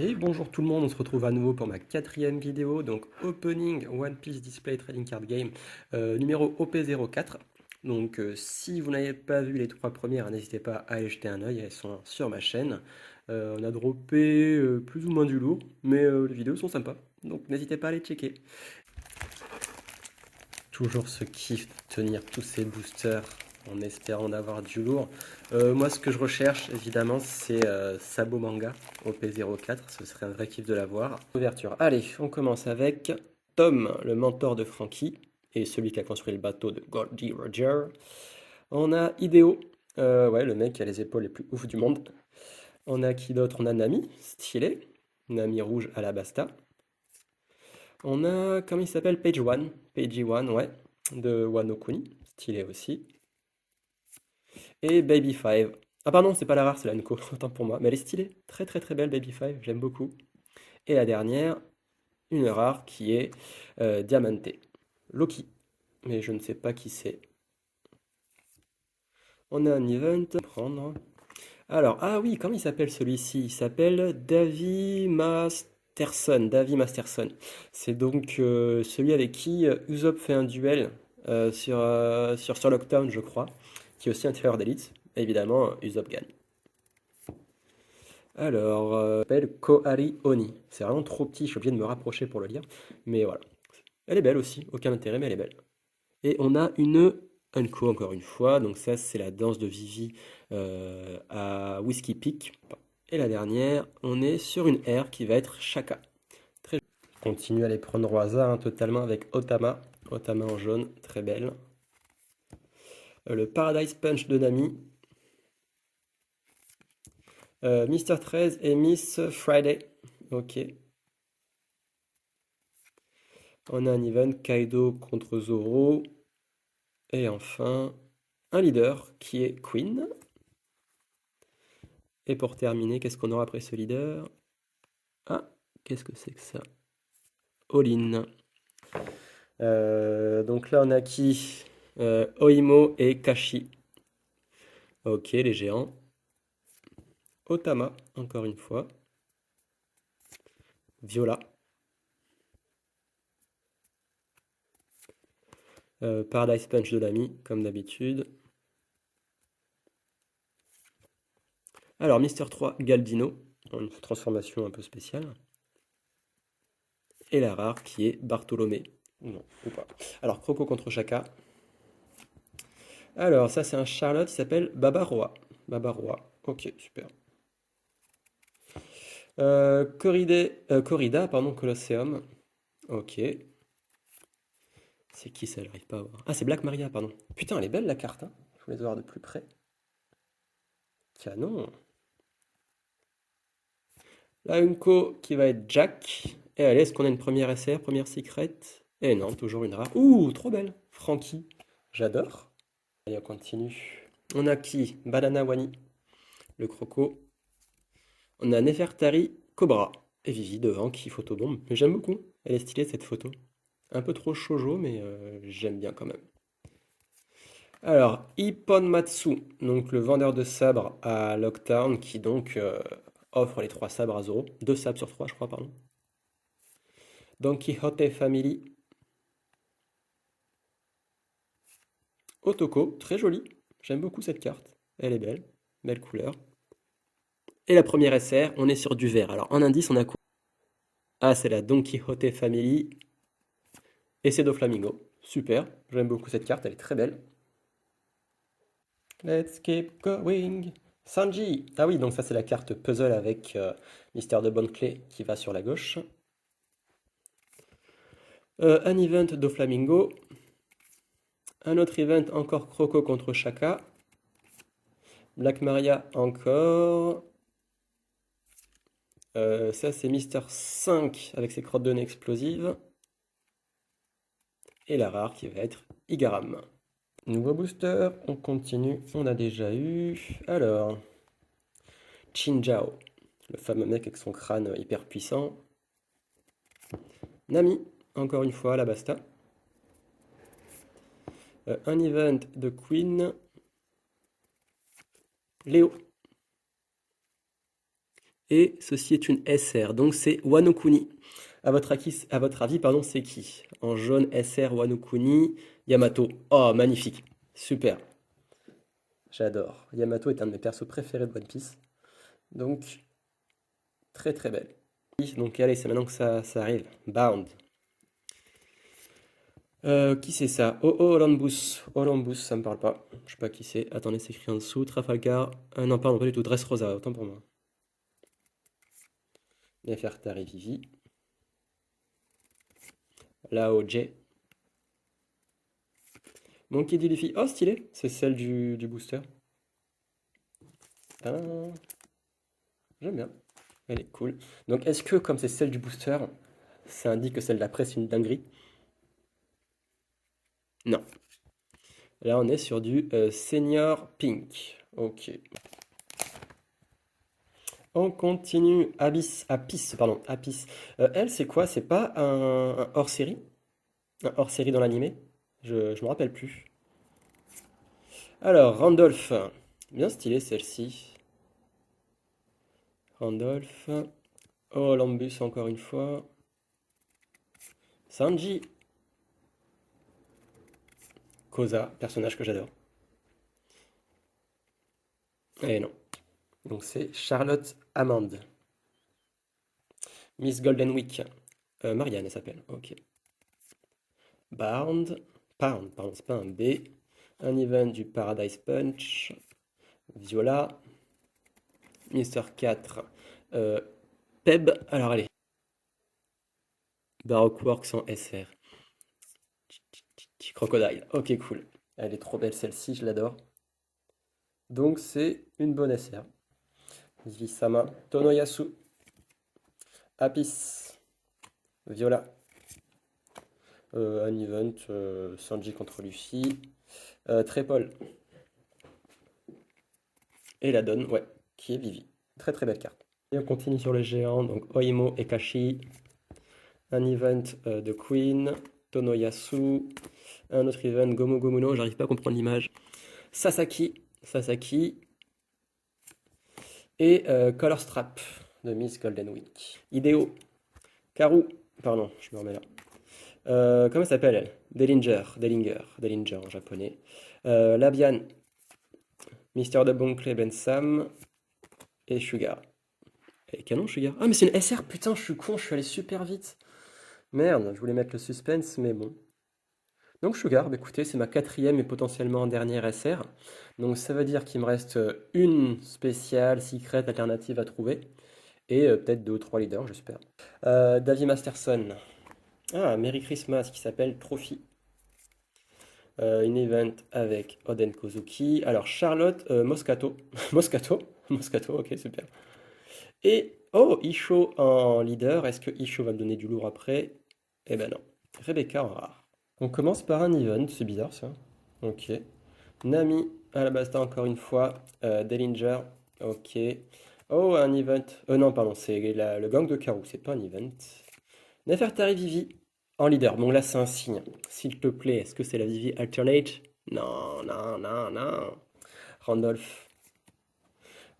Et bonjour tout le monde, on se retrouve à nouveau pour ma quatrième vidéo, donc Opening One Piece Display Trading Card Game numéro OP04. Donc si vous n'avez pas vu les trois premières, n'hésitez pas à aller jeter un œil, elles sont sur ma chaîne. On a droppé plus ou moins du lourd, mais les vidéos sont sympas, donc n'hésitez pas à les checker. Toujours ce kiff de tenir tous ces boosters en espérant d'avoir du lourd. Moi, ce que je recherche, évidemment, c'est Sabo Manga OP04. Ce serait un vrai kiff de l'avoir. Ouverture. Allez, on commence avec Tom, le mentor de Frankie, et celui qui a construit le bateau de Goldie Roger. On a Hideo, ouais, le mec qui a les épaules les plus ouf du monde. On a qui d'autre? On a Nami, stylé. Nami rouge à la Basta. On a, comment il s'appelle? Page One. Page One, ouais, de Wano Kuni, stylé aussi. Et Baby Five. Ah pardon, c'est pas la rare, c'est la Nko, autant pour moi. Mais elle est stylée, très très très belle Baby Five, j'aime beaucoup. Et la dernière, une rare qui est Diamante. Loki, mais je ne sais pas qui c'est. On a un event à prendre. Alors, ah oui, comment il s'appelle celui-ci? Il s'appelle Davy Masterson. Davy Masterson. C'est donc celui avec qui Usopp fait un duel sur Lockdown, je crois, qui est aussi un tireur d'élite. Évidemment, Usopp gagne. Alors, s'appelle Kohari Oni. C'est vraiment trop petit, je suis obligé de me rapprocher pour le lire. Mais voilà. Elle est belle aussi, aucun intérêt, mais elle est belle. Et on a une Unco encore une fois. Donc ça, c'est la danse de Vivi à Whiskey Peak. Et la dernière, on est sur une R qui va être Shaka. Très jolie. On continue à les prendre au hasard, hein, totalement avec Otama. Otama en jaune, très belle. Le Paradise Punch de Nami. Mister 13 et Miss Friday. Ok. On a un event Kaido contre Zoro. Et enfin, un leader qui est Queen. Et pour terminer, qu'est-ce qu'on aura après ce leader? Ah, qu'est-ce que c'est que ça? All-in. Donc là, on a qui? Oimo et Kashi. Ok, les géants. Otama, encore une fois. Viola. Paradise Punch de l'ami, comme d'habitude. Alors, Mister 3, Galdino. Une transformation un peu spéciale. Et la rare qui est Bartholomé. Non, ou pas. Alors, Croco contre Chaka. Alors, ça, c'est un Charlotte qui s'appelle Baba Roa. Baba Roa. Ok, super. Corrida, pardon, Colosseum. Ok. C'est qui ça? J'arrive pas à voir. Ah, c'est Black Maria, pardon. Putain, elle est belle la carte, hein. Je voulais voir de plus près. Canon. La Unco qui va être Jack. Et allez, est-ce qu'on a une première SR, première secret? Eh non, toujours une rare. Ouh, trop belle. Frankie. J'adore. Allez, on continue. On a qui? Banana Wani, le croco. On a Nefertari Cobra. Et Vivi devant qui photobombe. Mais j'aime beaucoup. Elle est stylée cette photo. Un peu trop shoujo, mais j'aime bien quand même. Alors, Ipponmatsu, donc le vendeur de sabres à Lockdown, qui donc offre les trois sabres à Zoro. Deux sabres sur trois, je crois, pardon. Don Quixote Family. Otoko, très jolie. J'aime beaucoup cette carte. Elle est belle. Belle couleur. Et la première SR, on est sur du vert. Alors, en indice, on a quoi? Ah, c'est la Don Quixote Family. Et c'est Doflamingo. Super. J'aime beaucoup cette carte, elle est très belle. Let's keep going. Sanji. Ah oui, donc ça c'est la carte puzzle avec Mystère de Bonne Clé qui va sur la gauche. Un event Doflamingo. Un autre event encore Croco contre Shaka. Black Maria encore. Ça c'est Mister 5 avec ses crottes de nez explosives. Et la rare qui va être Igaram. Nouveau booster, on continue, on a déjà eu. Alors, Chinjao, le fameux mec avec son crâne hyper puissant. Nami, encore une fois, la Basta. Un event de Queen. Léo. Et ceci est une SR, donc c'est Wano Kuni. À votre avis, pardon, c'est qui? En jaune, SR, Wano Kuni, Yamato. Oh, magnifique. Super. J'adore. Yamato est un de mes persos préférés de One Piece. Donc, très très belle. Donc allez, c'est maintenant que ça arrive. Bound. Qui c'est ça? Oh, oh, Olympus. Olympus, ça me parle pas. Je sais pas qui c'est. Attendez, c'est écrit en dessous. Trafalgar. Non, pardon, pas du tout. Dressrosa, autant pour moi. Nefertari Vivi. Lao J. Monkey D. Luffy. Oh, stylé. C'est celle du booster. Ah, j'aime bien. Elle est cool. Donc, est-ce que, comme c'est celle du booster, ça indique que celle d'après, c'est une dinguerie? Non. Là, on est sur du Senior Pink. Ok. On continue. Abyss, Apis, pardon, Apis. Elle, c'est quoi? C'est pas un hors-série? Un hors-série dans l'animé? Je me rappelle plus. Alors, Randolph. Bien stylé celle-ci. Randolph. Oh, Lambus encore une fois. Sanji. Koza, personnage que j'adore. Eh non. Donc c'est Charlotte Amande. Miss Golden Week. Marianne, elle s'appelle. Ok. Bound. Pound, pardon, c'est pas un B. Un event du Paradise Punch. Viola. Mister 4. Peb. Alors allez. Baroque Works en SR. Crocodile. Ok, cool. Elle est trop belle celle-ci, je l'adore. Donc c'est une bonne SR. Vivi-sama. Tonoyasu. Apis. Viola. Un event. Sanji contre Luffy. Trépol. Et la donne, ouais, qui est Vivi. Très très belle carte. Et on continue sur le géant, donc Oimo et Kashi. Un event de Queen. Tonoyasu. Un autre event, Gomu Gomuno, j'arrive pas à comprendre l'image. Sasaki. Et Color Strap de Miss Golden Week. Ideo. Karu. Pardon, je me remets là. Comment elle s'appelle elle? Delinger en japonais. Labian. Mister de Bonkley Ben Sam. Et Sugar. Et canon Sugar. Ah mais c'est une SR, putain, je suis con, je suis allé super vite. Merde, je voulais mettre le suspense, mais bon. Donc Sugar, bah écoutez, c'est ma quatrième et potentiellement dernière SR. Donc ça veut dire qu'il me reste une spéciale, secret, alternative à trouver. Et peut-être deux ou trois leaders, j'espère. Davy Masterson. Ah, Merry Christmas, qui s'appelle Trophy. Une event avec Oden Kozuki. Alors Charlotte Moscato. Moscato, ok, super. Et, oh, Isho en leader. Est-ce que Isho va me donner du lourd après? Eh ben non. Rebecca en rare. On commence par un event, c'est bizarre ça. Ok. Nami, Alabasta encore une fois. Dellinger, ok. Oh, un event. Non, pardon, c'est le gang de Karou, c'est pas un event. Nefertari Vivi en leader. Bon, là, c'est un signe. S'il te plaît, est-ce que c'est la Vivi alternate? Non, non, non, non. Randolph.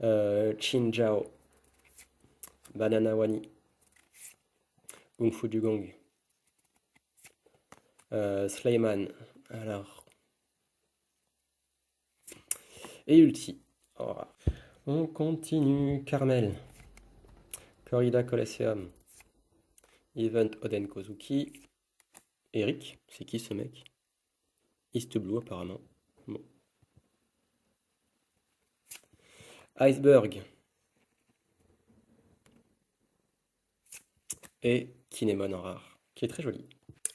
Chin Jao. Banana Wani. Kung Fu du Gong. Slayman. Alors. Et Ulti. Oh. On continue. Carmel. Corrida Colosseum. Event Oden Kozuki. Eric. C'est qui ce mec? East Blue apparemment. Bon. Iceberg. Et Kinemon en rare. Qui est très joli.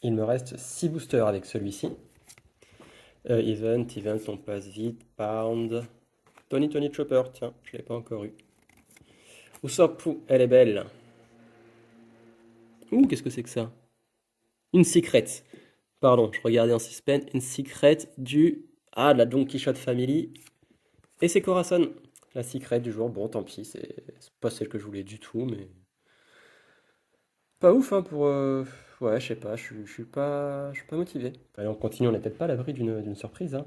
Il me reste 6 boosters avec celui-ci. Event, on passe vite. Pound. Tony Chopper, tiens, je ne l'ai pas encore eu. Usopp, elle est belle. Ouh, qu'est-ce que c'est que ça? Une secret. Pardon, je regardais en suspense. Une secret du... Ah, de la Don Quichotte Family. Et c'est Corazon, la secret du jour. Bon, tant pis, c'est pas celle que je voulais du tout, mais... Pas ouf, hein, pour... Ouais, je sais pas, je suis pas motivé. Allez, on continue, on n'est peut-être pas à l'abri d'une surprise, hein.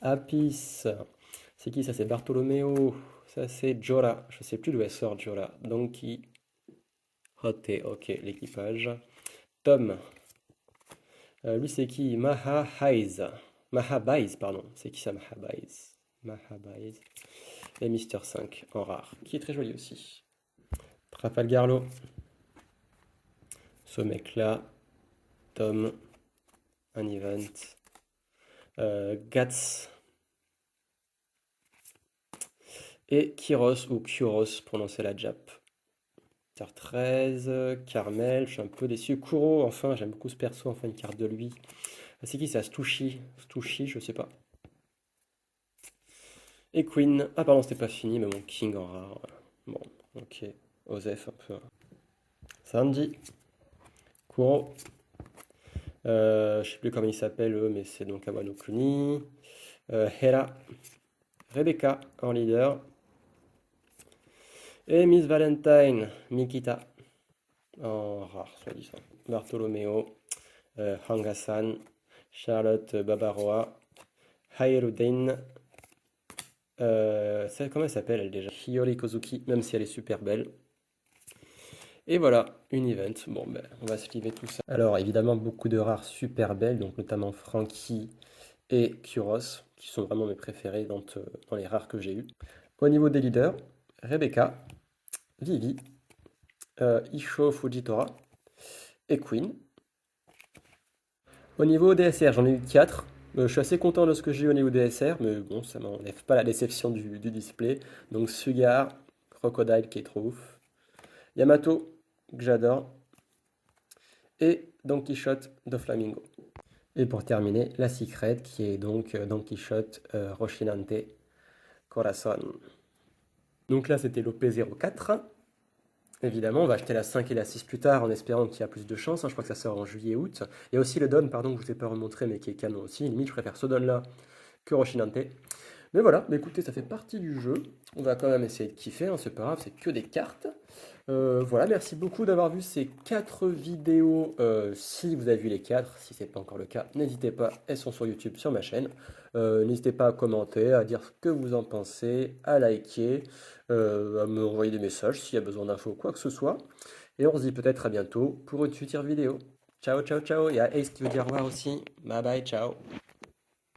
Apis, c'est qui ça? C'est Bartolomeo, Ça, c'est Jora. Je sais plus d'où elle sort, Jora. Donkey. Hote, ok, l'équipage. Tom. Lui, c'est qui? Mahabaiz. Mahabaiz, pardon. C'est qui ça, Mahabaiz? Mahabaiz. Et Mister 5 en rare, qui est très joli aussi. Trafalgarlo. Ce mec-là. Tom. Un event. Gats. Et Kyros ou Kyros, prononcer la Jap. 13, Carmel, je suis un peu déçu. Kuro, enfin, j'aime beaucoup ce perso, enfin une carte de lui. C'est qui ça? Stushi, Stushi, je sais pas. Et Queen, ah pardon, c'était pas fini, mais mon King en rare. Bon, ok, Osef un peu. Sanji, Kuro, je sais plus comment il s'appelle eux, mais c'est donc Awano Kuni. Hera, Rebecca en leader. Et Miss Valentine, Mikita en rare, soi-disant. Bartolomeo, Hangasan, Charlotte Babaroa, Hairudin, comment elle s'appelle elle déjà? Hiyori Kozuki, même si elle est super belle. Et voilà, une event. Bon, ben, on va se liver tout ça. Alors, évidemment, beaucoup de rares super belles, donc notamment Frankie et Kyros, qui sont vraiment mes préférés dans les rares que j'ai eu. Au niveau des leaders, Rebecca, Vivi, Isho Fujitora et Queen. Au niveau DSR, j'en ai eu 4. Je suis assez content de ce que j'ai eu au niveau DSR, mais bon, ça m'enlève pas la déception du display. Donc Sugar, Crocodile qui est trop ouf, Yamato, que j'adore, et Don Quichotte de Flamingo. Et pour terminer, la Secret qui est donc Don Quichotte Rochinante Corazon. Donc là, c'était l'OP04. Évidemment, on va acheter la 5 et la 6 plus tard en espérant qu'il y a plus de chance, hein. Je crois que ça sort en juillet-août. Il y a aussi le Don, pardon, que je ne vous ai pas remontré, mais qui est canon aussi. Limite, je préfère ce Don-là que Rochinante. Mais voilà, mais écoutez, ça fait partie du jeu. On va quand même essayer de kiffer, hein, c'est pas grave, c'est que des cartes. Voilà, merci beaucoup d'avoir vu ces 4 vidéos. Si vous avez vu les 4, si ce n'est pas encore le cas, n'hésitez pas, elles sont sur YouTube, sur ma chaîne. N'hésitez pas à commenter, à dire ce que vous en pensez, à liker, à me envoyer des messages s'il y a besoin d'infos, quoi que ce soit. Et on se dit peut-être à bientôt pour une future vidéo. Ciao, ciao, ciao. Il y a Ace qui veut dire au revoir aussi. Bye bye, ciao.